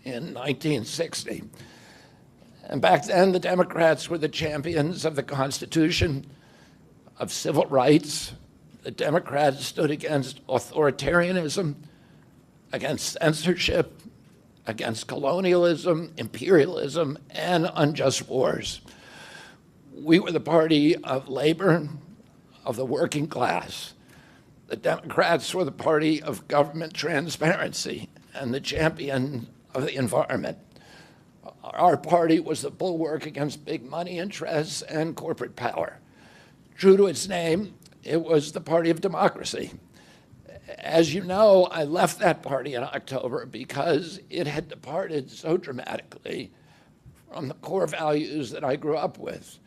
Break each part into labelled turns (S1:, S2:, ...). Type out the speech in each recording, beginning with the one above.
S1: in 1960. And back then, the Democrats were the champions of the Constitution, of civil rights. The Democrats stood against authoritarianism, against censorship, against colonialism, imperialism, and unjust wars. We were the party of labor, of the working class. The Democrats were the party of government transparency and the champion of the environment. Our party was the bulwark against big money interests and corporate power. True to its name, it was the party of democracy. As you know, I left that party in October because it had departed so dramatically from the core values that I grew up with.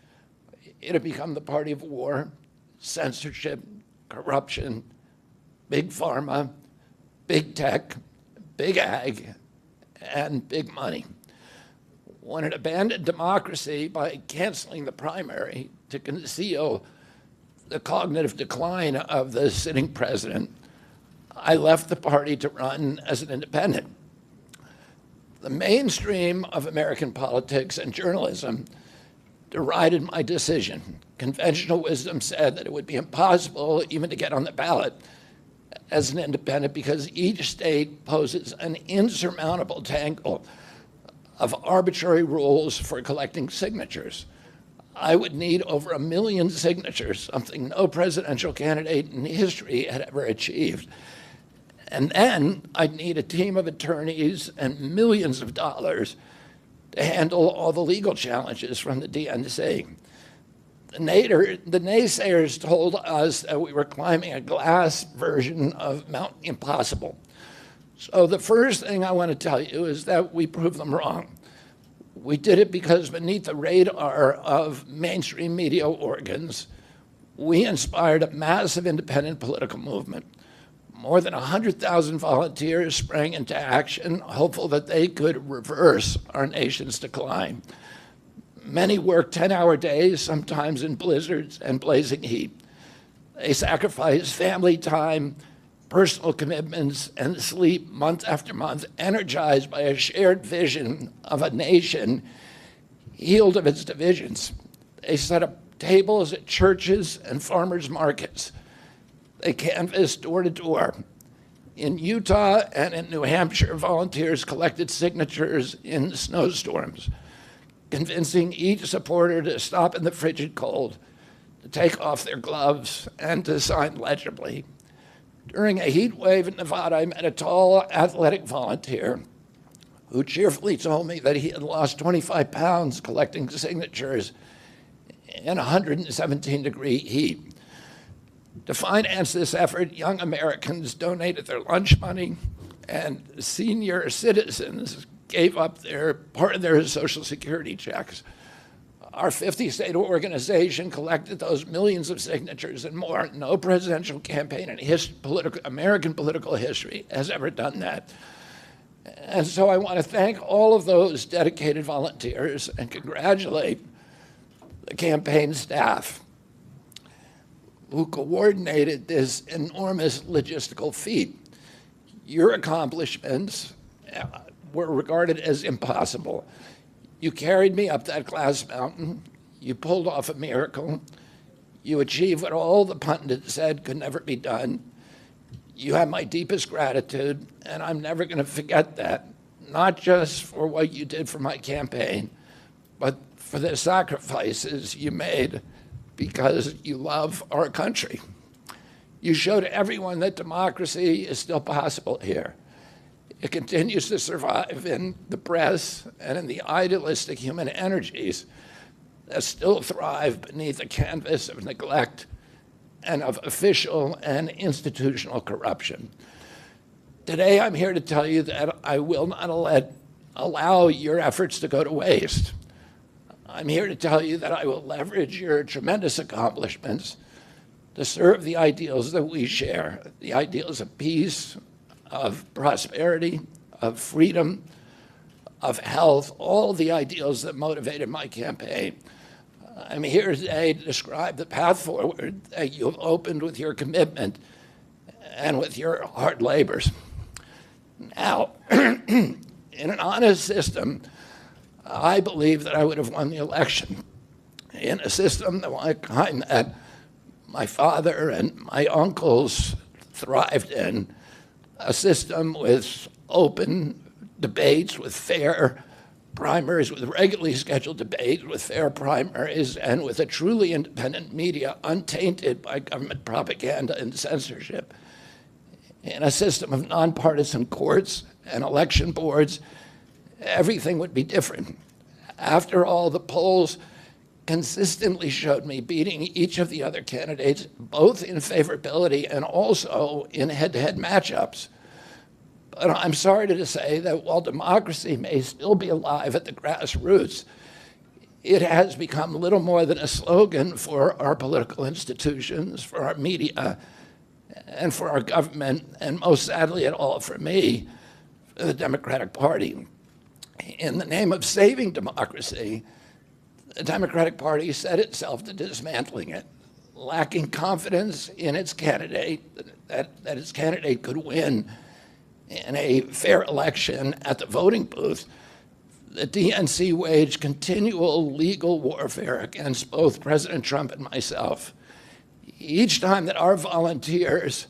S1: It had become the party of war, censorship, corruption, big pharma, big tech, big ag, and big money. When it abandoned democracy by canceling the primary to conceal the cognitive decline of the sitting president, I left the party to run as an independent. The mainstream of American politics and journalism derided my decision. Conventional wisdom said that it would be impossible even to get on the ballot as an independent because each state poses an insurmountable tangle of arbitrary rules for collecting signatures. I would need over 1 million signatures, something no presidential candidate in history had ever achieved. And then I'd need a team of attorneys and millions of dollars to handle all the legal challenges from the DNC. The naysayers told us that we were climbing a glass version of Mount Impossible. So the first thing I want to tell you is that we proved them wrong. We did it because beneath the radar of mainstream media organs, we inspired a massive independent political movement. More than 100,000 volunteers sprang into action, hopeful that they could reverse our nation's decline. Many worked 10-hour days, sometimes in blizzards and blazing heat. They sacrificed family time, personal commitments, and sleep month after month, energized by a shared vision of a nation healed of its divisions. They set up tables at churches and farmers' markets. They canvassed door to door. In Utah and in New Hampshire, volunteers collected signatures in snowstorms, convincing each supporter to stop in the frigid cold, to take off their gloves, and to sign legibly. During a heat wave in Nevada, I met a tall, athletic volunteer who cheerfully told me that he had lost 25 pounds collecting signatures in 117-degree heat. To finance this effort, young Americans donated their lunch money, and senior citizens gave up part of their Social Security checks. Our 50-state organization collected those millions of signatures and more. No presidential campaign in American political history has ever done that. And so I want to thank all of those dedicated volunteers and congratulate the campaign staff who coordinated this enormous logistical feat. Your accomplishments were regarded as impossible. You carried me up that glass mountain. You pulled off a miracle. You achieved what all the pundits said could never be done. You have my deepest gratitude, and I'm never going to forget that, not just for what you did for my campaign, but for the sacrifices you made because you love our country. You showed everyone that democracy is still possible here. It continues to survive in the press and in the idealistic human energies that still thrive beneath the canvas of neglect and of official and institutional corruption. Today, I'm here to tell you that I will not allow your efforts to go to waste. I'm here to tell you that I will leverage your tremendous accomplishments to serve the ideals that we share, the ideals of peace, of prosperity, of freedom, of health, all the ideals that motivated my campaign. I'm here today to describe the path forward that you've opened with your commitment and with your hard labors. Now, In an honest system, I believe that I would have won the election. In a system the kind that my father and my uncles thrived in, a system with open debates, with fair primaries, with regularly scheduled debates, with fair primaries, and with a truly independent media untainted by government propaganda and censorship. In a system of nonpartisan courts and election boards, everything would be different. After all, the polls consistently showed me beating each of the other candidates, both in favorability and also in head-to-head matchups. But I'm sorry to say that while democracy may still be alive at the grassroots, it has become little more than a slogan for our political institutions, for our media, and for our government, and most sadly at all for me, for the Democratic Party. In the name of saving democracy, the Democratic Party set itself to dismantling it, lacking confidence in its candidate, that its candidate could win in a fair election at the voting booth. The DNC waged continual legal warfare against both President Trump and myself. Each time that our volunteers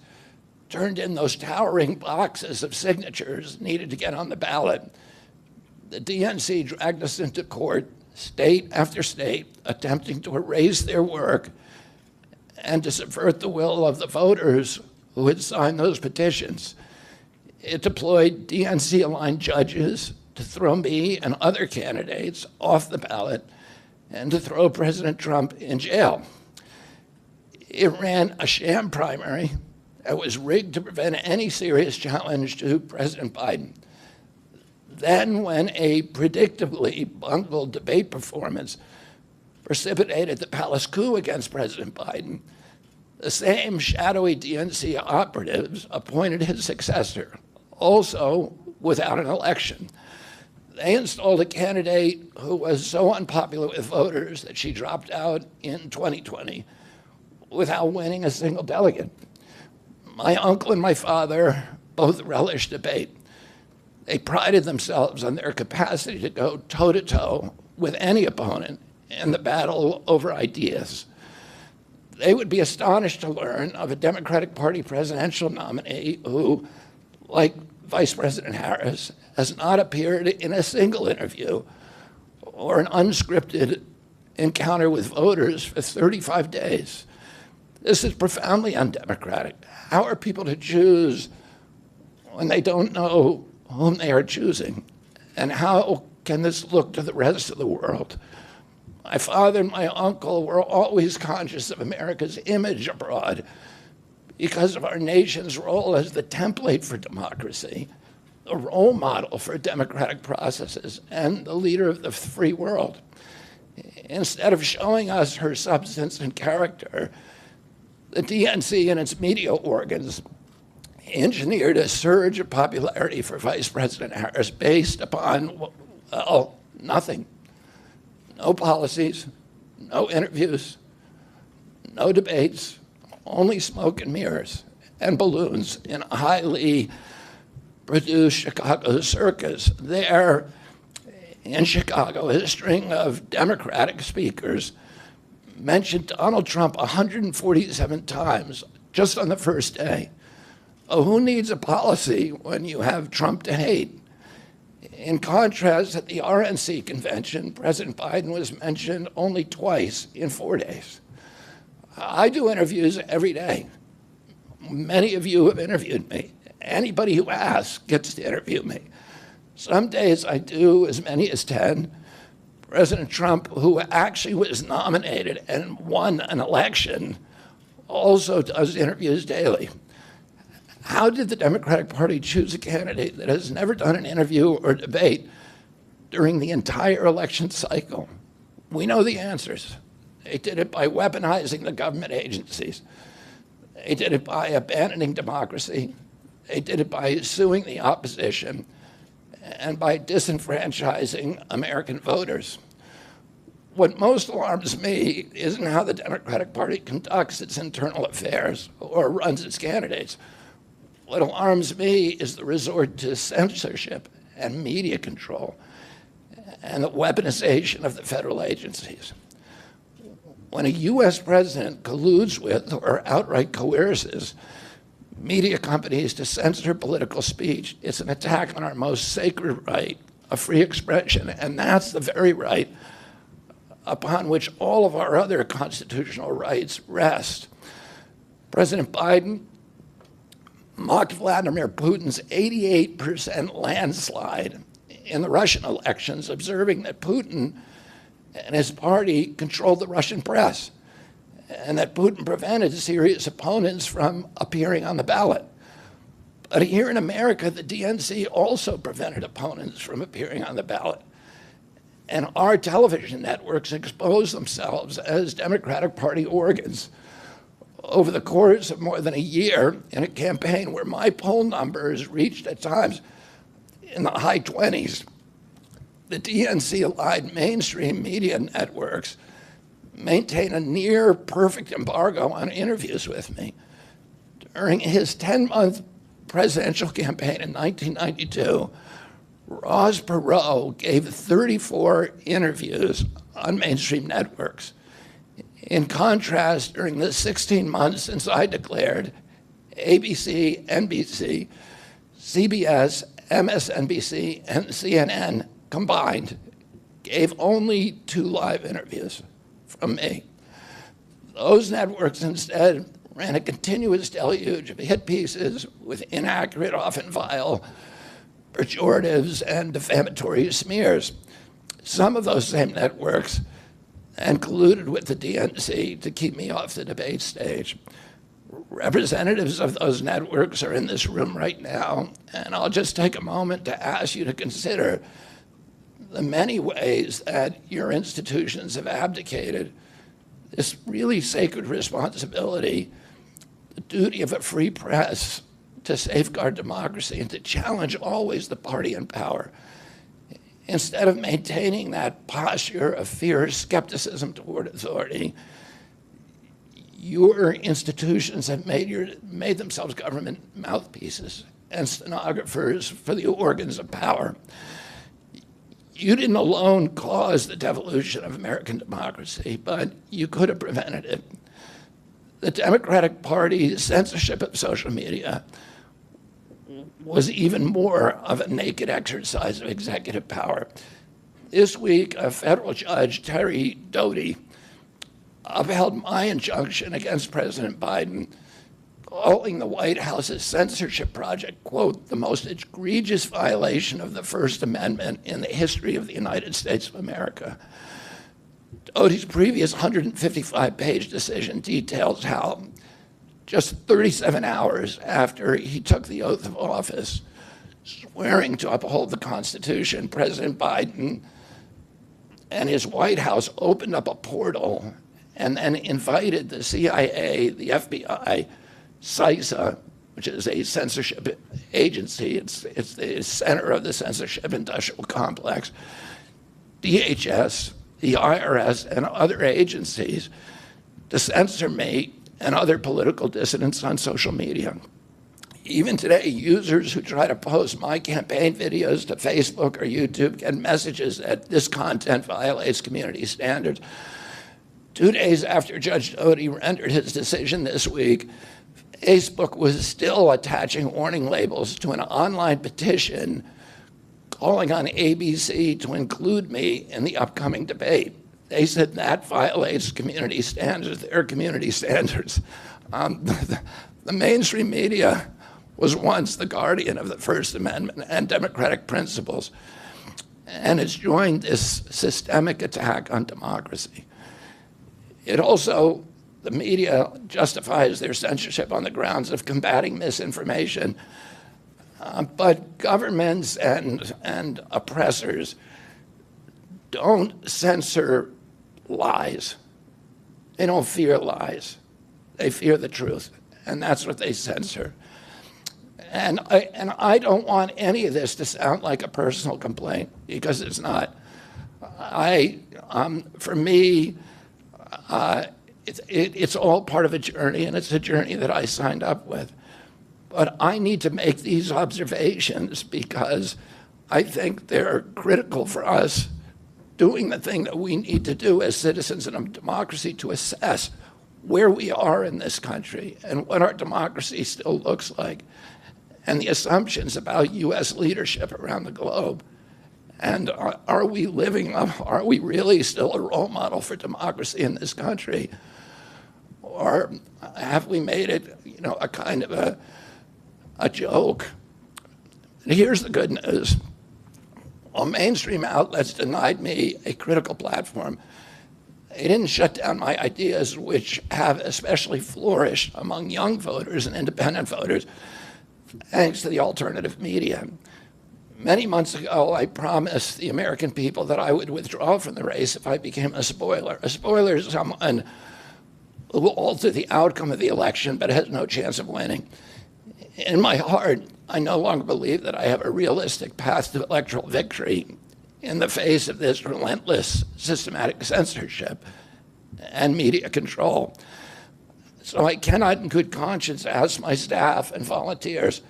S1: turned in those towering boxes of signatures needed to get on the ballot, the DNC dragged us into court, state after state, attempting to erase their work and to subvert the will of the voters who had signed those petitions. It deployed DNC-aligned judges to throw me and other candidates off the ballot and to throw President Trump in jail. It ran a sham primary that was rigged to prevent any serious challenge to President Biden. Then, when a predictably bungled debate performance precipitated the palace coup against President Biden, the same shadowy DNC operatives appointed his successor, also without an election. They installed a candidate who was so unpopular with voters that she dropped out in 2020 without winning a single delegate. My uncle and my father both relished debate. They prided themselves on their capacity to go toe-to-toe with any opponent in the battle over ideas. They would be astonished to learn of a Democratic Party presidential nominee who, like Vice President Harris, has not appeared in a single interview or an unscripted encounter with voters for 35 days. This is profoundly undemocratic. How are people to choose when they don't know whom they are choosing? And how can this look to the rest of the world? My father and my uncle were always conscious of America's image abroad because of our nation's role as the template for democracy, the role model for democratic processes, and the leader of the free world. Instead of showing us her substance and character, the DNC and its media organs engineered a surge of popularity for Vice President Harris based upon, well, nothing. No policies, no interviews, no debates, only smoke and mirrors and balloons in a highly produced Chicago circus. There in Chicago, a string of Democratic speakers mentioned Donald Trump 147 times just on the first day. Oh, who needs a policy when you have Trump to hate? In contrast, at the RNC convention, President Biden was mentioned only twice in 4 days. I do interviews every day. Many of you have interviewed me. Anybody who asks gets to interview me. Some days I do as many as 10. President Trump, who actually was nominated and won an election, also does interviews daily. How did the Democratic Party choose a candidate that has never done an interview or debate during the entire election cycle? We know the answers. They did it by weaponizing the government agencies. They did it by abandoning democracy. They did it by suing the opposition and by disenfranchising American voters. What most alarms me isn't how the Democratic Party conducts its internal affairs or runs its candidates. What alarms me is the resort to censorship and media control, and the weaponization of the federal agencies. When a U.S. president colludes with or outright coerces media companies to censor political speech, it's an attack on our most sacred right of free expression, and that's the very right upon which all of our other constitutional rights rest. President Biden mocked Vladimir Putin's 88% landslide in the Russian elections, observing that Putin and his party controlled the Russian press, and that Putin prevented serious opponents from appearing on the ballot. But here in America, the DNC also prevented opponents from appearing on the ballot. And our television networks exposed themselves as Democratic Party organs over the course of more than a year in a campaign where my poll numbers reached at times in the high 20s. The DNC-aligned mainstream media networks maintain a near perfect embargo on interviews with me. During his 10-month presidential campaign in 1992, Ross Perot gave 34 interviews on mainstream networks. In contrast, during the 16 months since I declared, ABC, NBC, CBS, MSNBC, and CNN combined gave only 2 live interviews from me. Those networks instead ran a continuous deluge of hit pieces with inaccurate, often vile, pejoratives and defamatory smears. Some of those same networks and colluded with the DNC to keep me off the debate stage. Representatives of those networks are in this room right now, and I'll just take a moment to ask you to consider the many ways that your institutions have abdicated this really sacred responsibility, the duty of a free press to safeguard democracy and to challenge always the party in power. Instead of maintaining that posture of fear, skepticism toward authority, your institutions have made themselves government mouthpieces and stenographers for the organs of power. You didn't alone cause the devolution of American democracy, but you could have prevented it. The Democratic Party's censorship of social media was even more of a naked exercise of executive power. This week, a federal judge, Terry Doty, upheld my injunction against President Biden, calling the White House's censorship project, quote, the most egregious violation of the First Amendment in the history of the United States of America. Doty's previous 155-page decision details how just 37 hours after he took the oath of office, swearing to uphold the Constitution, President Biden and his White House opened up a portal and then invited the CIA, the FBI, CISA, which is a censorship agency, it's the center of the censorship industrial complex, DHS, the IRS, and other agencies to censor me and other political dissidents on social media. Even today, users who try to post my campaign videos to Facebook or YouTube get messages that this content violates community standards. 2 days after Judge Doty rendered his decision this week, Facebook was still attaching warning labels to an online petition calling on ABC to include me in the upcoming debate. They said that violates community standards, their community standards. The mainstream media was once the guardian of the First Amendment and democratic principles, and it's joined this systemic attack on democracy. It also, the media justifies their censorship on the grounds of combating misinformation, but governments and oppressors don't censor lies. They don't fear lies. They fear the truth, and that's what they censor. And I don't want any of this to sound like a personal complaint, because it's not. For me, it's all part of a journey, and it's a journey that I signed up with. But I need to make these observations because I think they're critical for us doing the thing that we need to do as citizens in a democracy to assess where we are in this country and what our democracy still looks like and the assumptions about U.S. leadership around the globe. And are we living up, are we really still a role model for democracy in this country? Or have we made it, a kind of a joke? And here's the good news. While mainstream outlets denied me a critical platform, they didn't shut down my ideas, which have especially flourished among young voters and independent voters, thanks to the alternative media. Many months ago, I promised the American people that I would withdraw from the race if I became a spoiler. A spoiler is someone who will alter the outcome of the election but has no chance of winning. In my heart, I no longer believe that I have a realistic path to electoral victory in the face of this relentless systematic censorship and media control. So I cannot in good conscience ask my staff and volunteers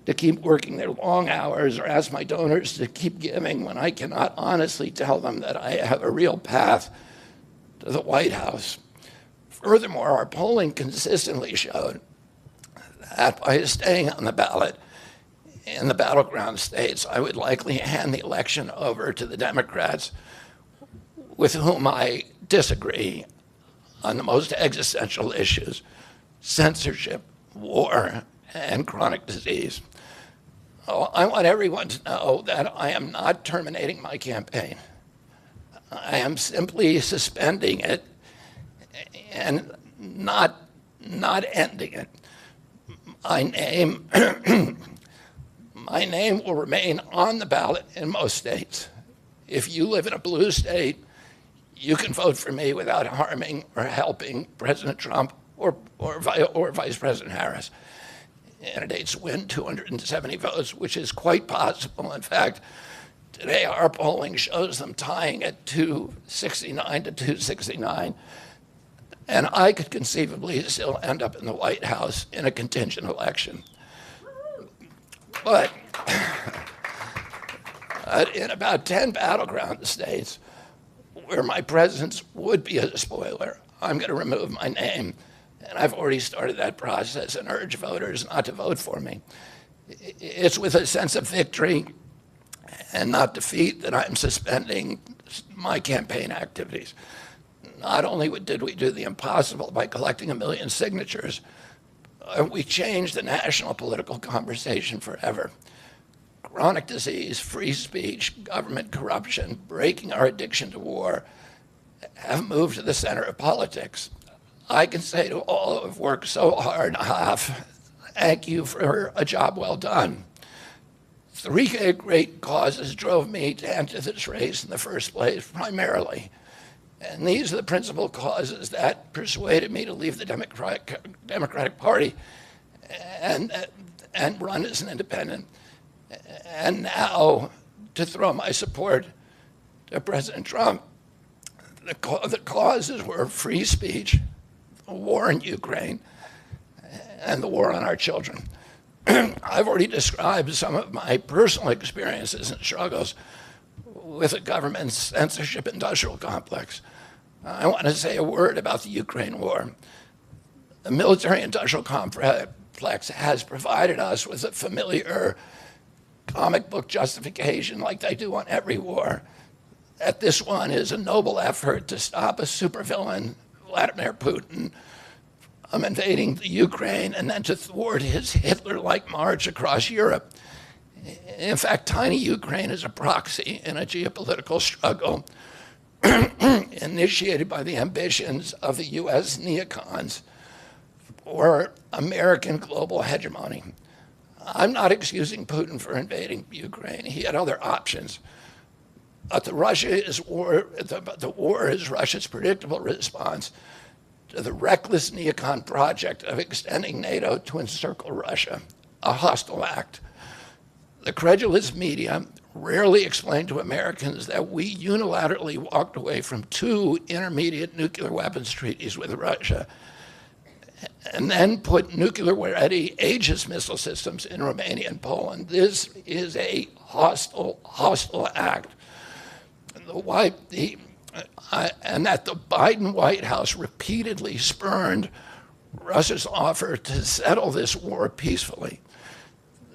S1: to keep working their long hours or ask my donors to keep giving when I cannot honestly tell them that I have a real path to the White House. Furthermore, our polling consistently showed that by staying on the ballot in the battleground states, I would likely hand the election over to the Democrats with whom I disagree on the most existential issues: censorship, war, and chronic disease. Oh, I want everyone to know that I am not terminating my campaign. I am simply suspending it and not ending it. My name, my name will remain on the ballot in most states. If you live in a blue state, you can vote for me without harming or helping President Trump or Vice President Harris. Candidates win 270 votes, which is quite possible. In fact, today our polling shows them tying at 269 to 269. And I could conceivably still end up in the White House in a contingent election. But in about 10 battleground states where my presence would be a spoiler, I'm going to remove my name. And I've already started that process and urge voters not to vote for me. It's with a sense of victory and not defeat that I'm suspending my campaign activities. Not only did we do the impossible by collecting 1 million signatures, we changed the national political conversation forever. Chronic disease, free speech, government corruption, breaking our addiction to war have moved to the center of politics. I can say to all who have worked so hard, thank you for a job well done. 3 great causes drove me to enter this race in the first place, primarily. And these are the principal causes that persuaded me to leave the Democratic Party and run as an independent. And now to throw my support to President Trump. The causes were free speech, the war in Ukraine, and the war on our children. I've already described some of my personal experiences and struggles with the government's censorship industrial complex. I want to say a word about the Ukraine war. The military industrial complex has provided us with a familiar comic book justification, like they do on every war, that this one is a noble effort to stop a supervillain, Vladimir Putin, from invading the Ukraine and then to thwart his Hitler-like march across Europe. In fact, tiny Ukraine is a proxy in a geopolitical struggle initiated by the ambitions of the U.S. neocons for American global hegemony. I'm not excusing Putin for invading Ukraine. He had other options. But the war is Russia's predictable response to the reckless neocon project of extending NATO to encircle Russia, a hostile act. The credulous media rarely explain to Americans that we unilaterally walked away from 2 intermediate nuclear weapons treaties with Russia and then put nuclear-ready Aegis missile systems in Romania and Poland. This is a hostile act. And that the Biden White House repeatedly spurned Russia's offer to settle this war peacefully.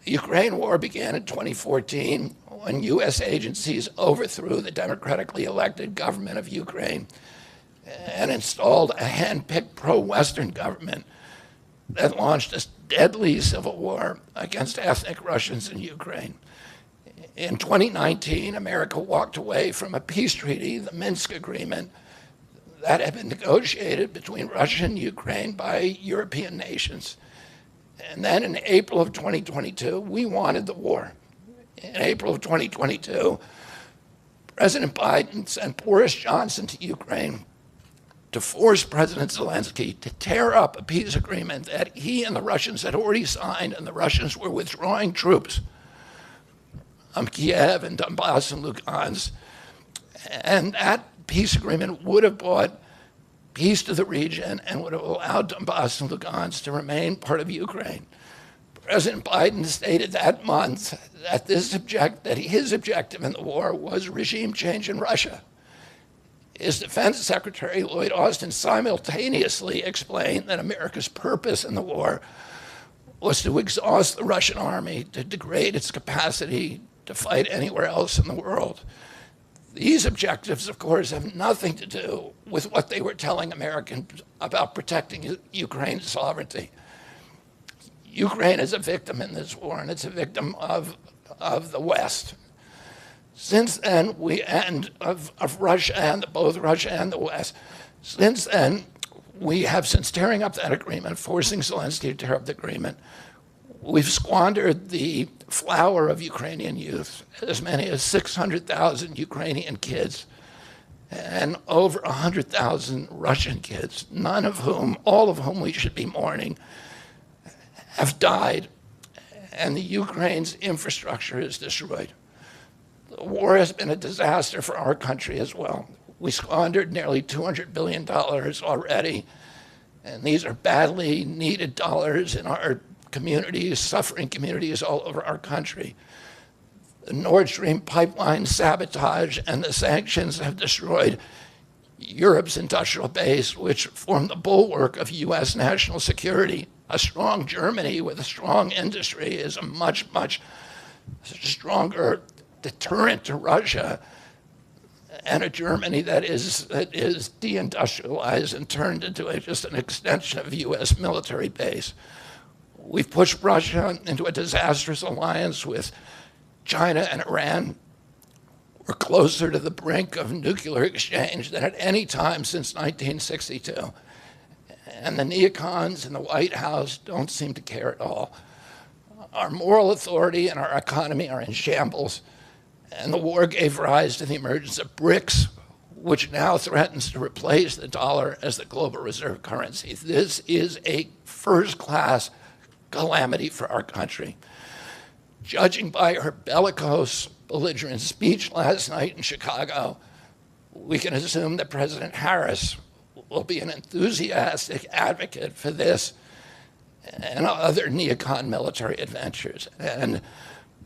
S1: The Ukraine war began in 2014 when U.S. agencies overthrew the democratically elected government of Ukraine and installed a hand-picked pro-Western government that launched a deadly civil war against ethnic Russians in Ukraine. In 2019, America walked away from a peace treaty, the Minsk Agreement, that had been negotiated between Russia and Ukraine by European nations. And then in April of 2022, we wanted the war. In April of 2022, President Biden sent Boris Johnson to Ukraine to force President Zelensky to tear up a peace agreement that he and the Russians had already signed, and the Russians were withdrawing troops from Kiev and Donbass and Lugansk. And that peace agreement would have brought peace to the region and would have allowed Donbass and Lugansk to remain part of Ukraine. President Biden stated that month that his objective in the war was regime change in Russia. His Defense Secretary, Lloyd Austin, simultaneously explained that America's purpose in the war was to exhaust the Russian army, to degrade its capacity to fight anywhere else in the world. These objectives, of course, have nothing to do with what they were telling Americans about protecting Ukraine's sovereignty. Ukraine is a victim in this war, and it's a victim of the West. Since then, of Russia and both Russia and the West. Since then, we have, since tearing up that agreement, forcing Zelensky to tear up the agreement, we've squandered the flower of Ukrainian youth, as many as 600,000 Ukrainian kids and over 100,000 Russian kids, all of whom we should be mourning, have died, and the Ukraine's infrastructure is destroyed. The war has been a disaster for our country as well. We squandered nearly $200 billion already, and these are badly needed dollars in our communities, suffering communities all over our country. The Nord Stream pipeline sabotage and the sanctions have destroyed Europe's industrial base, which formed the bulwark of U.S. national security. A strong Germany with a strong industry is a much, much stronger deterrent to Russia, and a Germany that is deindustrialized and turned into just an extension of U.S. military base. We've pushed Russia into a disastrous alliance with China and Iran. We're closer to the brink of nuclear exchange than at any time since 1962. And the neocons in the White House don't seem to care at all. Our moral authority and our economy are in shambles. And the war gave rise to the emergence of BRICS, which now threatens to replace the dollar as the global reserve currency. This is a first-class calamity for our country. Judging by her bellicose, belligerent speech last night in Chicago, we can assume that President Harris will be an enthusiastic advocate for this and other neocon military adventures. And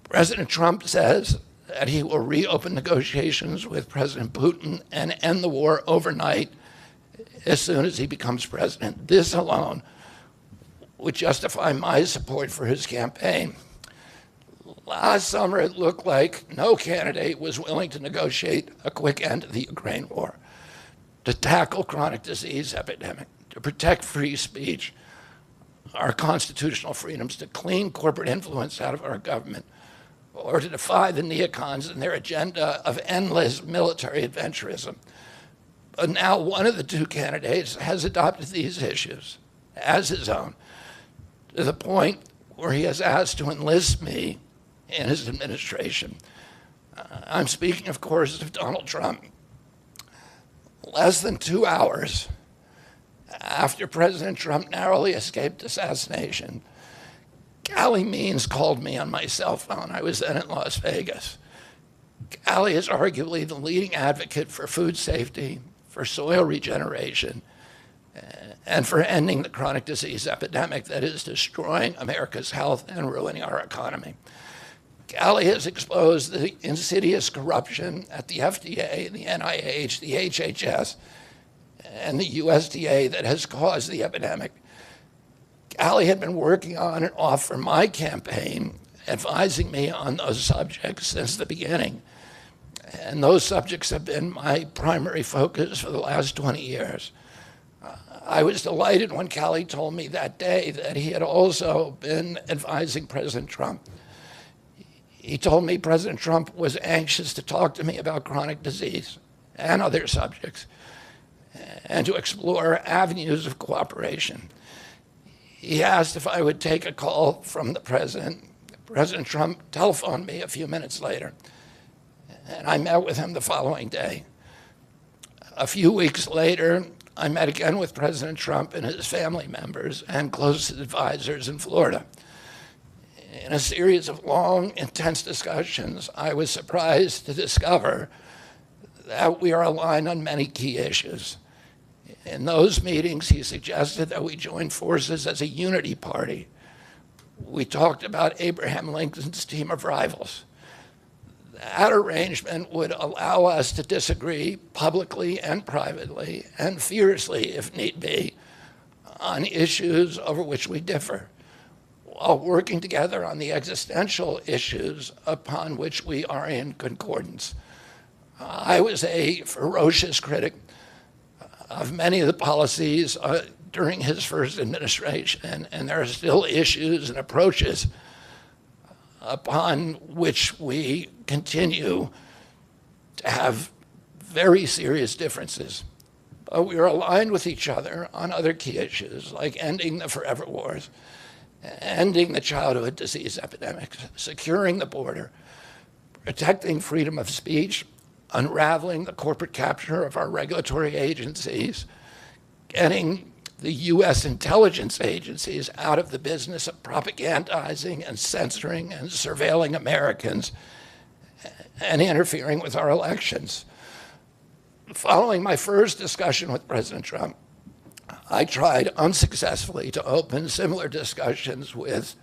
S1: President Trump says that he will reopen negotiations with President Putin and end the war overnight as soon as he becomes president. This alone would justify my support for his campaign. Last summer, it looked like no candidate was willing to negotiate a quick end to the Ukraine war, to tackle chronic disease epidemic, to protect free speech, our constitutional freedoms, to clean corporate influence out of our government, or to defy the neocons and their agenda of endless military adventurism. But now one of the two candidates has adopted these issues as his own, to the point where he has asked to enlist me in his administration. I'm speaking, of course, of Donald Trump. Less than 2 hours after President Trump narrowly escaped assassination, Callie Means called me on my cell phone. I was then in Las Vegas. Callie is arguably the leading advocate for food safety, for soil regeneration, and for ending the chronic disease epidemic that is destroying America's health and ruining our economy. Callie has exposed the insidious corruption at the FDA, the NIH, the HHS, and the USDA that has caused the epidemic. Callie had been working on and off for my campaign, advising me on those subjects since the beginning. And those subjects have been my primary focus for the last 20 years. I was delighted when Callie told me that day that he had also been advising President Trump. He told me President Trump was anxious to talk to me about chronic disease and other subjects, and to explore avenues of cooperation. He asked if I would take a call from the president. President Trump telephoned me a few minutes later, and I met with him the following day. A few weeks later, I met again with President Trump and his family members and closest advisors in Florida. In a series of long, intense discussions, I was surprised to discover that we are aligned on many key issues. In those meetings, he suggested that we join forces as a unity party. We talked about Abraham Lincoln's team of rivals. That arrangement would allow us to disagree publicly and privately, and fiercely if need be, on issues over which we differ, while working together on the existential issues upon which we are in concordance. I was a ferocious critic of many of the policies during his first administration, and there are still issues and approaches upon which we continue to have very serious differences. But we are aligned with each other on other key issues, like ending the forever wars, ending the childhood disease epidemics, securing the border, protecting freedom of speech, unraveling the corporate capture of our regulatory agencies, getting the U.S. intelligence agencies out of the business of propagandizing and censoring and surveilling Americans and interfering with our elections. Following my first discussion with President Trump, I tried unsuccessfully to open similar discussions with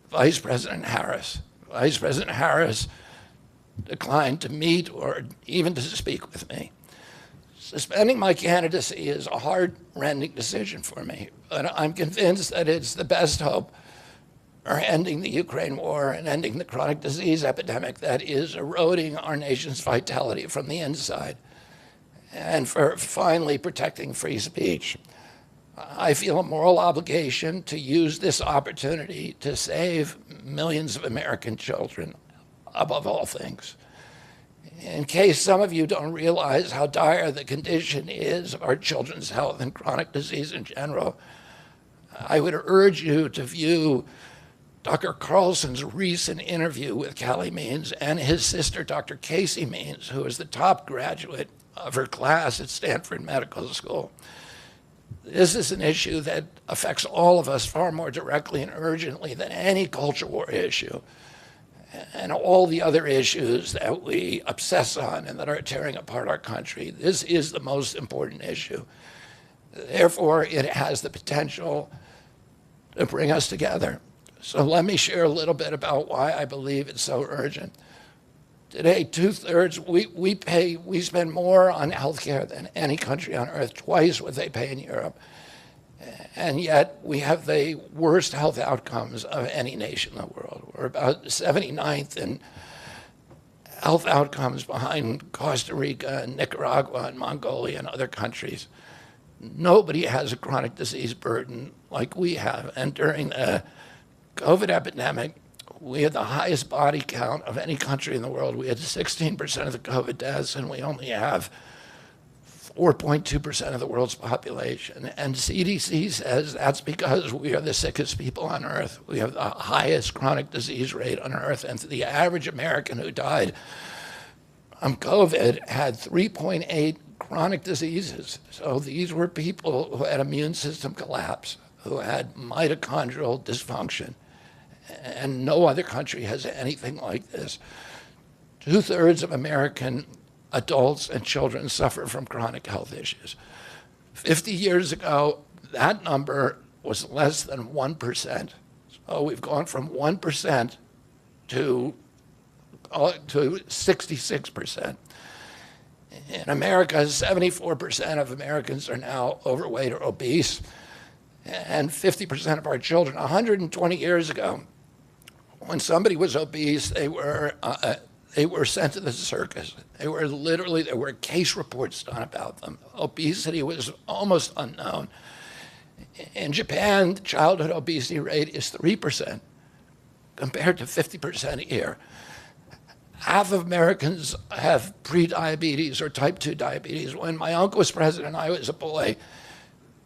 S1: Vice President Harris. Vice President Harris declined to meet or even to speak with me. Suspending my candidacy is a heart-rending decision for me, but I'm convinced that it's the best hope for ending the Ukraine war and ending the chronic disease epidemic that is eroding our nation's vitality from the inside, and for finally protecting free speech. I feel a moral obligation to use this opportunity to save millions of American children, above all things. In case some of you don't realize how dire the condition is of our children's health and chronic disease in general, I would urge you to view Dr. Carlson's recent interview with Callie Means and his sister, Dr. Casey Means, who is the top graduate of her class at Stanford Medical School. This is an issue that affects all of us far more directly and urgently than any culture war issue, and all the other issues that we obsess on and that are tearing apart our country. This is the most important issue. Therefore, it has the potential to bring us together. So let me share a little bit about why I believe it's so urgent. Today, we spend more on healthcare than any country on earth, twice what they pay in Europe. And yet we have the worst health outcomes of any nation in the world. We're about 79th in health outcomes behind Costa Rica and Nicaragua and Mongolia and other countries. Nobody has a chronic disease burden like we have. And during the COVID epidemic, we had the highest body count of any country in the world. We had 16% of the COVID deaths, and we only have 4.2% of the world's population. And CDC says that's because we are the sickest people on earth. We have the highest chronic disease rate on earth. And the average American who died from COVID had 3.8 chronic diseases. So these were people who had immune system collapse, who had mitochondrial dysfunction. And no other country has anything like this. 2/3 of American adults and children suffer from chronic health issues. 50 years ago, that number was less than 1%. So we've gone from 1% to 66%. In America, 74% of Americans are now overweight or obese, and 50% of our children. 120 years ago, when somebody was obese, they were sent to the circus. There were case reports done about them. Obesity was almost unknown. In Japan, the childhood obesity rate is 3% compared to 50% here. Half of Americans have prediabetes or type 2 diabetes. When my uncle was president and I was a boy,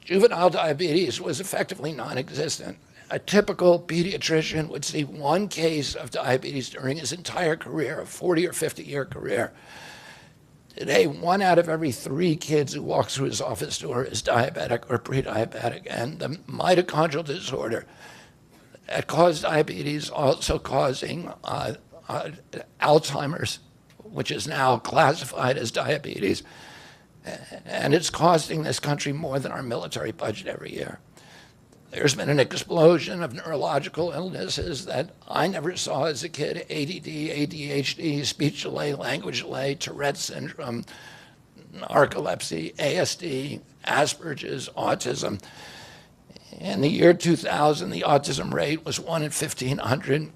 S1: juvenile diabetes was effectively non-existent. A typical pediatrician would see one case of diabetes during his entire career, a 40 or 50-year career. Today, 1 out of every 3 kids who walks through his office door is diabetic or pre-diabetic, and the mitochondrial disorder that caused diabetes also causing Alzheimer's, which is now classified as diabetes, and it's costing this country more than our military budget every year. There's been an explosion of neurological illnesses that I never saw as a kid: ADD, ADHD, speech delay, language delay, Tourette's syndrome, narcolepsy, ASD, Asperger's, autism. In the year 2000, the autism rate was 1 in 1,500.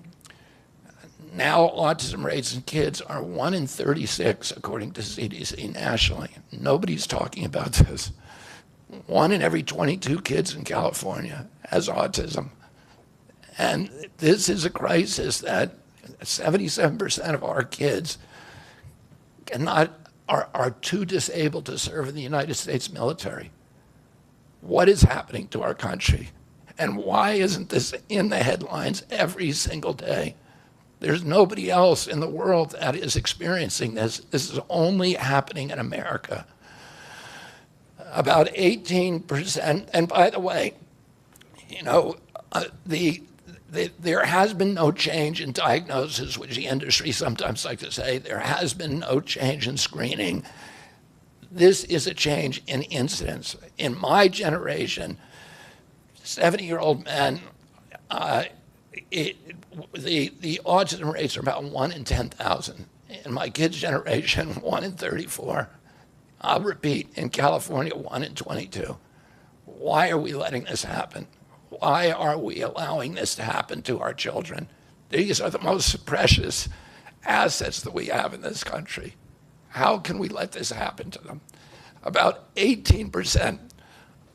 S1: Now autism rates in kids are 1 in 36, according to CDC nationally. Nobody's talking about this. 1 in every 22 kids in California has autism. And this is a crisis that 77% of our kids are too disabled to serve in the United States military. What is happening to our country? And why isn't this in the headlines every single day? There's nobody else in the world that is experiencing this. This is only happening in America. About 18%, and by the way, you know, there has been no change in diagnosis, which the industry sometimes like to say. There has been no change in screening. This is a change in incidence. In my generation, 70-year-old men, the autism rates are about 1 in 10,000. In my kids' generation, 1 in 34. I'll repeat, in California, 1 in 22. Why are we letting this happen? Why are we allowing this to happen to our children? These are the most precious assets that we have in this country. How can we let this happen to them? About 18%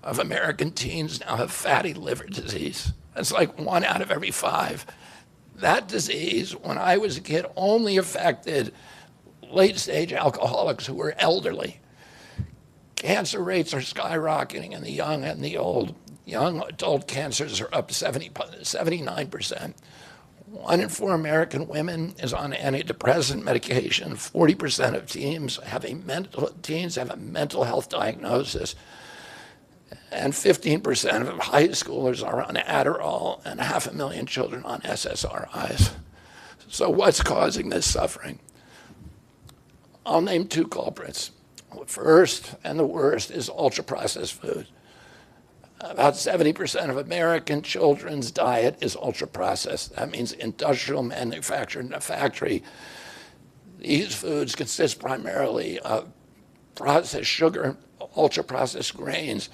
S1: of American teens now have fatty liver disease. That's like 1 out of every 5. That disease, when I was a kid, only affected late-stage alcoholics who were elderly. Cancer rates are skyrocketing in the young and the old. Young adult cancers are up 79%. 1 in 4 American women is on antidepressant medication. 40% of teens have a mental health diagnosis. And 15% of high schoolers are on Adderall, and 500,000 children on SSRIs. So what's causing this suffering? I'll name 2 culprits. First, and the worst, is ultra-processed food. About 70% of American children's diet is ultra-processed. That means industrial manufactured in a factory. These foods consist primarily of processed sugar, ultra-processed grains,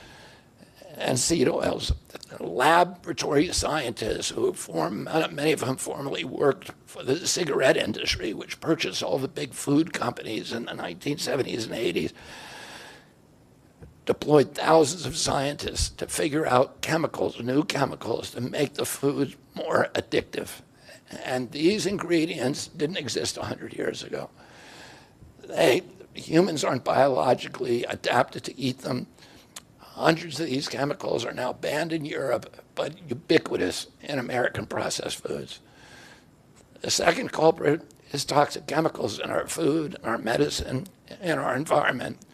S1: and seed oils. Laboratory scientists many of whom formerly worked for the cigarette industry, which purchased all the big food companies in the 1970s and 80s, deployed thousands of scientists to figure out new chemicals to make the food more addictive. And these ingredients didn't exist 100 years ago. Humans aren't biologically adapted to eat them. Hundreds of these chemicals are now banned in Europe, but ubiquitous in American processed foods. The second culprit is toxic chemicals in our food, our medicine, and our environment.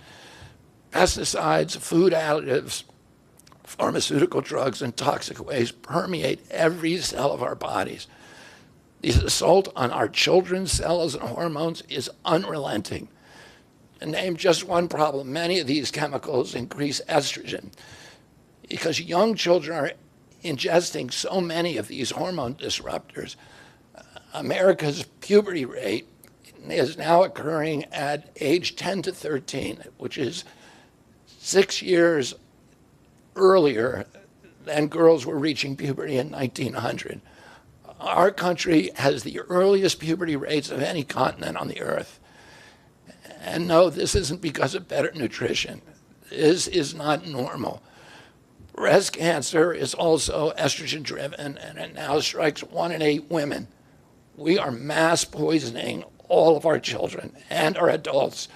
S1: Pesticides, food additives, pharmaceutical drugs, and toxic waste permeate every cell of our bodies. The assault on our children's cells and hormones is unrelenting. To name just one problem, many of these chemicals increase estrogen. because young children are ingesting so many of these hormone disruptors. America's puberty rate is now occurring at age 10 to 13, which is 6 years earlier than girls were reaching puberty in 1900. Our country has the earliest puberty rates of any continent on the earth. And no, this isn't because of better nutrition. This is not normal. Breast cancer is also estrogen driven, and it now strikes 1 in 8 women. We are mass poisoning all of our children and our adults.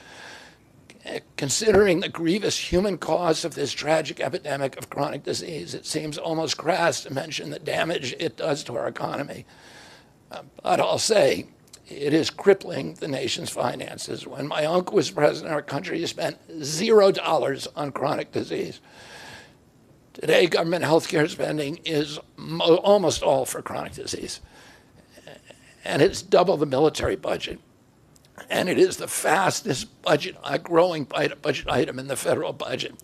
S1: Considering the grievous human cost of this tragic epidemic of chronic disease, it seems almost crass to mention the damage it does to our economy. But I'll say, it is crippling the nation's finances. When my uncle was president, our country spent $0 on chronic disease. Today, government health care spending is almost all for chronic disease. And it's double the military budget. And it is the fastest growing budget item in the federal budget.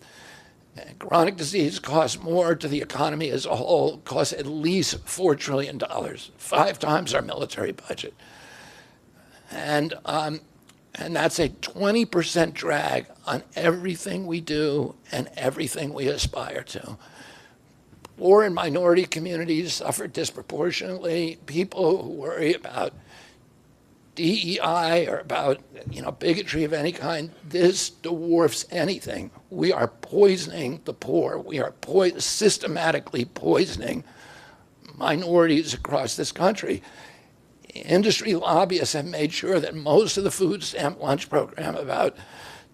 S1: And chronic disease costs more to the economy as a whole, costs at least $4 trillion, 5 times our military budget. And that's a 20% drag on everything we do and everything we aspire to. Poor and minority communities suffer disproportionately. People who worry about DEI or about bigotry of any kind, this dwarfs anything. We are poisoning the poor. We are systematically poisoning minorities across this country. Industry lobbyists have made sure that most of the food stamp lunch program, about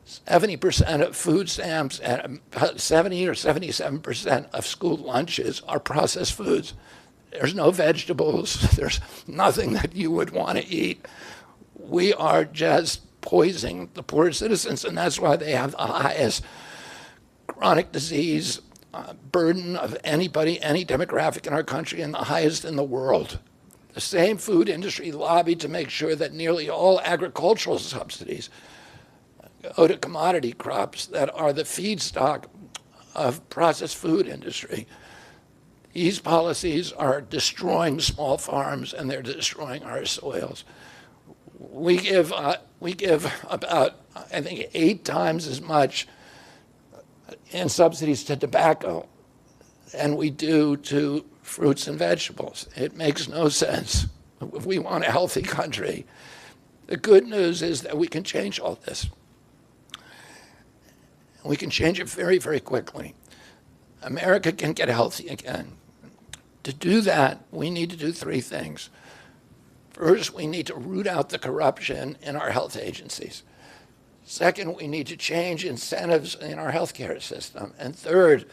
S1: 70% of food stamps and about 70 or 77% of school lunches are processed foods. There's no vegetables. There's nothing that you would want to eat. We are just poisoning the poor citizens, and that's why they have the highest chronic disease burden of anybody, any demographic in our country, and the highest in the world. The same food industry lobbied to make sure that nearly all agricultural subsidies go to commodity crops that are the feedstock of processed food industry. These policies are destroying small farms, and they're destroying our soils. We give about, I think, 8 times as much in subsidies to tobacco than we do to fruits and vegetables. It makes no sense if we want a healthy country. The good news is that we can change all this. We can change it very, very quickly. America can get healthy again. To do that, we need to do 3 things. First, we need to root out the corruption in our health agencies. Second, we need to change incentives in our healthcare system. And third,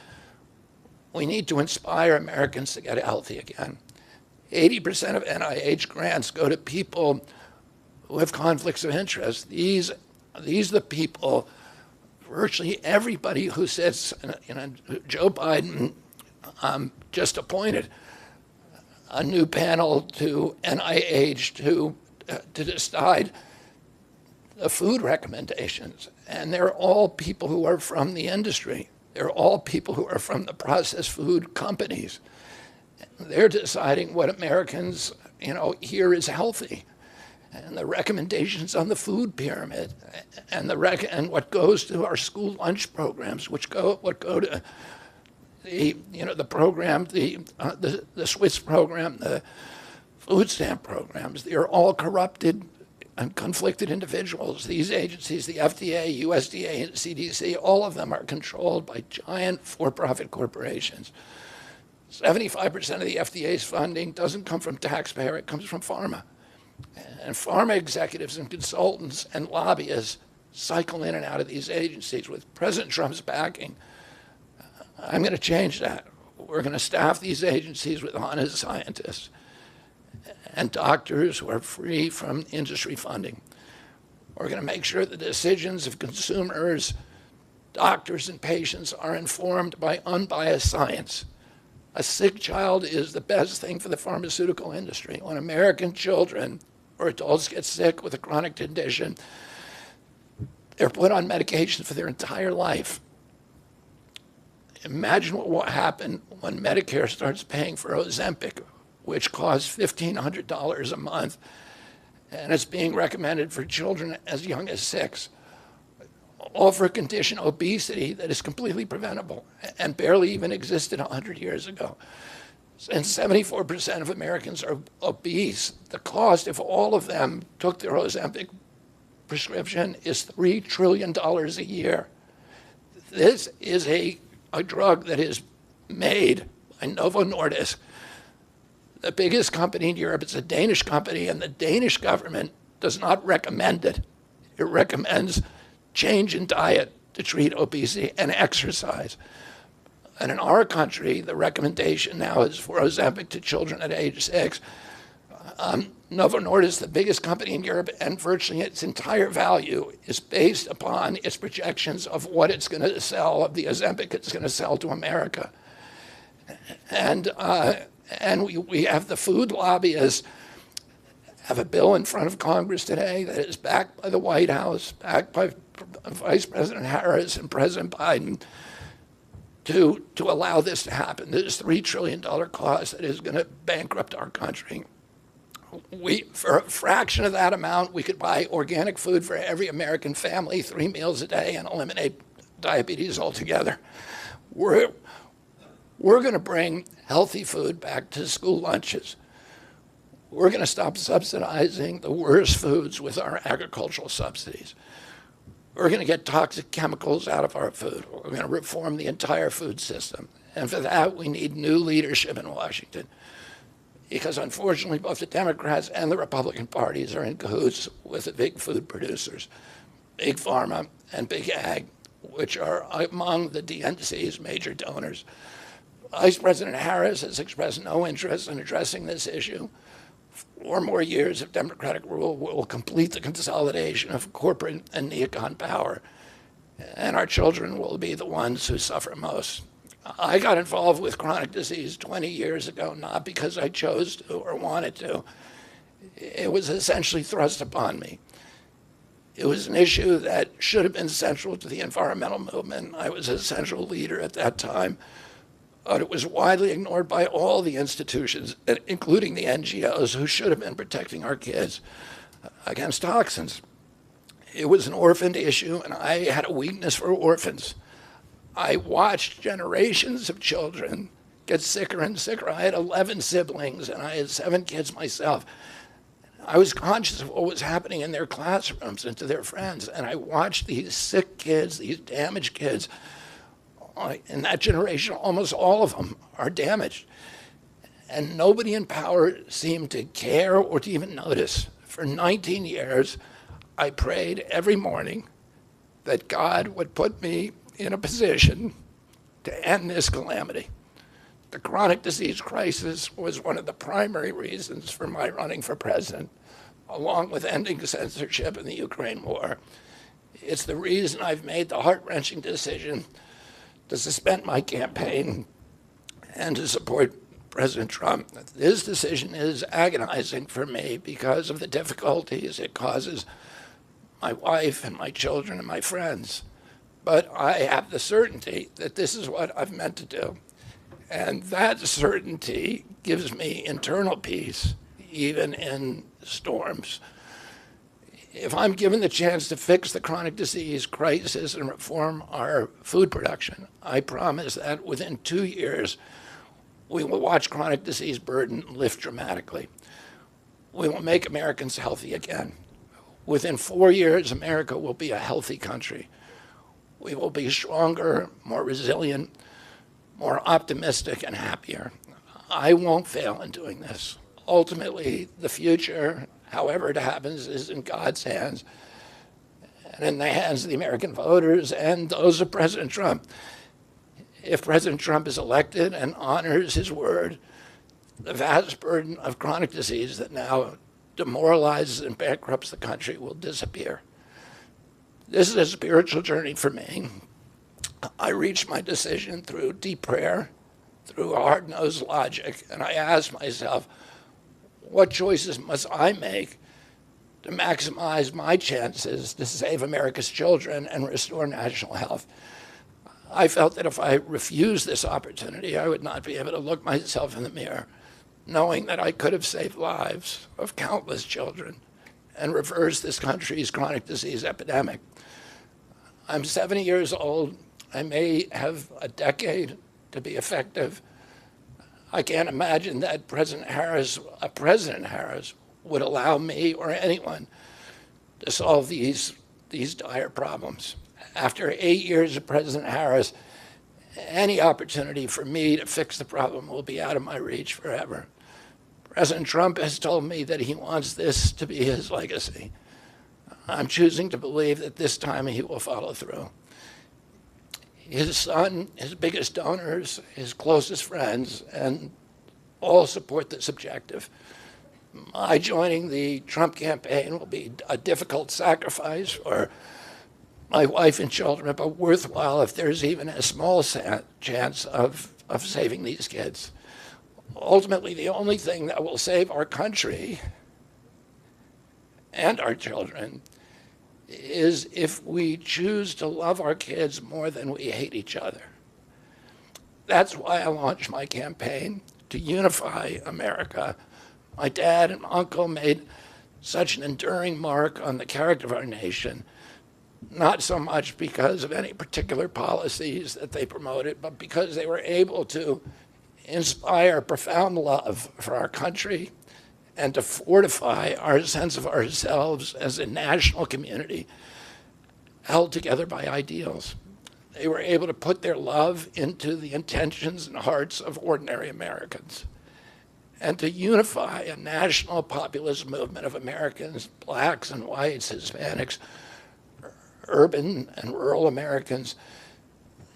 S1: we need to inspire Americans to get healthy again. 80% of NIH grants go to people who have conflicts of interest. These are the people, virtually everybody who sits, Joe Biden just appointed a new panel to NIH to decide the food recommendations. And they're all people who are from the industry. They're all people who are from the processed food companies. They're deciding what Americans, here is healthy. And the recommendations on the food pyramid and what goes to our school lunch programs, what go to the program, the Swiss program, the food stamp programs. They're all corrupted and conflicted individuals. These agencies, the FDA, USDA, and CDC, all of them are controlled by giant for-profit corporations. 75% of the FDA's funding doesn't come from taxpayer, it comes from pharma. And pharma executives and consultants and lobbyists cycle in and out of these agencies. With President Trump's backing, I'm going to change that. We're going to staff these agencies with honest scientists and doctors who are free from industry funding. We're going to make sure the decisions of consumers, doctors, and patients are informed by unbiased science. A sick child is the best thing for the pharmaceutical industry. When American children or adults get sick with a chronic condition, they're put on medication for their entire life. Imagine what will happen when Medicare starts paying for Ozempic, which costs $1,500 a month, and it's being recommended for children as young as 6, all for a condition, obesity, that is completely preventable and barely even existed 100 years ago. And 74% of Americans are obese. The cost, if all of them took their Ozempic prescription, is $3 trillion a year. This is a drug that is made by Novo Nordisk, the biggest company in Europe. It's a Danish company, and the Danish government does not recommend it. It recommends change in diet to treat obesity and exercise. And in our country, the recommendation now is for Ozempic to children at age 6. Novo Nordisk, the biggest company in Europe, and virtually its entire value is based upon its projections of what it's going to sell, of the Ozempic it's going to sell to America. And we have the food lobbyists have a bill in front of Congress today that is backed by the White House, backed by Vice President Harris and President Biden, to allow this to happen. This $3 trillion cost that is going to bankrupt our country. For a fraction of that amount, we could buy organic food for every American family, 3 meals a day, and eliminate diabetes altogether. We're going to bring healthy food back to school lunches. We're going to stop subsidizing the worst foods with our agricultural subsidies. We're going to get toxic chemicals out of our food. We're going to reform the entire food system. And for that, we need new leadership in Washington. Because unfortunately, both the Democrats and the Republican parties are in cahoots with the big food producers, Big Pharma and Big Ag, which are among the DNC's major donors. Vice President Harris has expressed no interest in addressing this issue. 4 more years of Democratic rule will complete the consolidation of corporate and neocon power, and our children will be the ones who suffer most. I got involved with chronic disease 20 years ago, not because I chose to or wanted to. It was essentially thrust upon me. It was an issue that should have been central to the environmental movement. I was a central leader at that time, but it was widely ignored by all the institutions, including the NGOs, who should have been protecting our kids against toxins. It was an orphaned issue, and I had a weakness for orphans. I watched generations of children get sicker and sicker. I had 11 siblings, and I had 7 kids myself. I was conscious of what was happening in their classrooms and to their friends, and I watched these sick kids, these damaged kids. In that generation, almost all of them are damaged. And nobody in power seemed to care or to even notice. For 19 years, I prayed every morning that God would put me in a position to end this calamity. The chronic disease crisis was one of the primary reasons for my running for president, along with ending censorship in the Ukraine war. It's the reason I've made the heart-wrenching decision to suspend my campaign and to support President Trump. This decision is agonizing for me because of the difficulties it causes my wife and my children and my friends. But I have the certainty that this is what I've meant to do. And that certainty gives me internal peace, even in storms. If I'm given the chance to fix the chronic disease crisis and reform our food production, I promise that within 2 years, we will watch chronic disease burden lift dramatically. We will make Americans healthy again. Within 4 years, America will be a healthy country. We will be stronger, more resilient, more optimistic, and happier. I won't fail in doing this. Ultimately, the future, however it happens, is in God's hands and in the hands of the American voters and those of President Trump. If President Trump is elected and honors his word, the vast burden of chronic disease that now demoralizes and bankrupts the country will disappear. This is a spiritual journey for me. I reached my decision through deep prayer, through hard-nosed logic, and I asked myself, what choices must I make to maximize my chances to save America's children and restore national health? I felt that if I refused this opportunity, I would not be able to look myself in the mirror, knowing that I could have saved lives of countless children and reversed this country's chronic disease epidemic. I'm 70 years old. I may have a decade to be effective. I can't imagine that President Harris would allow me or anyone to solve these dire problems. After 8 years of President Harris, any opportunity for me to fix the problem will be out of my reach forever. President Trump has told me that he wants this to be his legacy. I'm choosing to believe that this time he will follow through. His son, his biggest donors, his closest friends, and all support this objective. My joining the Trump campaign will be a difficult sacrifice for my wife and children, but worthwhile if there's even a small chance of saving these kids. Ultimately, the only thing that will save our country and our children is if we choose to love our kids more than we hate each other. That's why I launched my campaign to unify America. My dad and uncle made such an enduring mark on the character of our nation, not so much because of any particular policies that they promoted, but because they were able to inspire profound love for our country and to fortify our sense of ourselves as a national community held together by ideals. They were able to put their love into the intentions and hearts of ordinary Americans and to unify a national populist movement of Americans, blacks and whites, Hispanics, urban and rural Americans.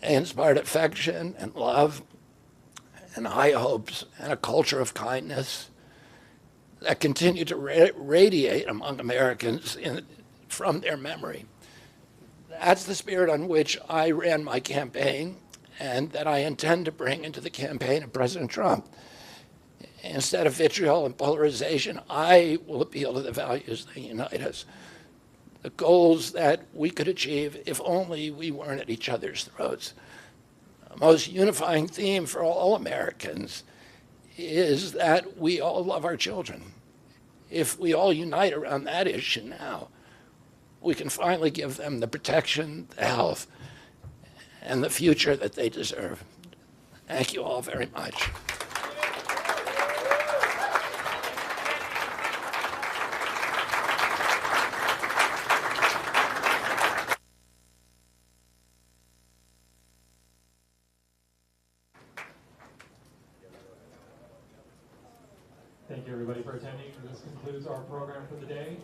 S1: They inspired affection and love and high hopes and a culture of kindness that continue to radiate among Americans from their memory. That's the spirit on which I ran my campaign and that I intend to bring into the campaign of President Trump. Instead of vitriol and polarization, I will appeal to the values that unite us, the goals that we could achieve if only we weren't at each other's throats. The most unifying theme for all Americans is that we all love our children. If we all unite around that issue now, we can finally give them the protection, the health, and the future that they deserve. Thank you all very much.
S2: Thank you, everybody, for attending. This concludes our program for the day.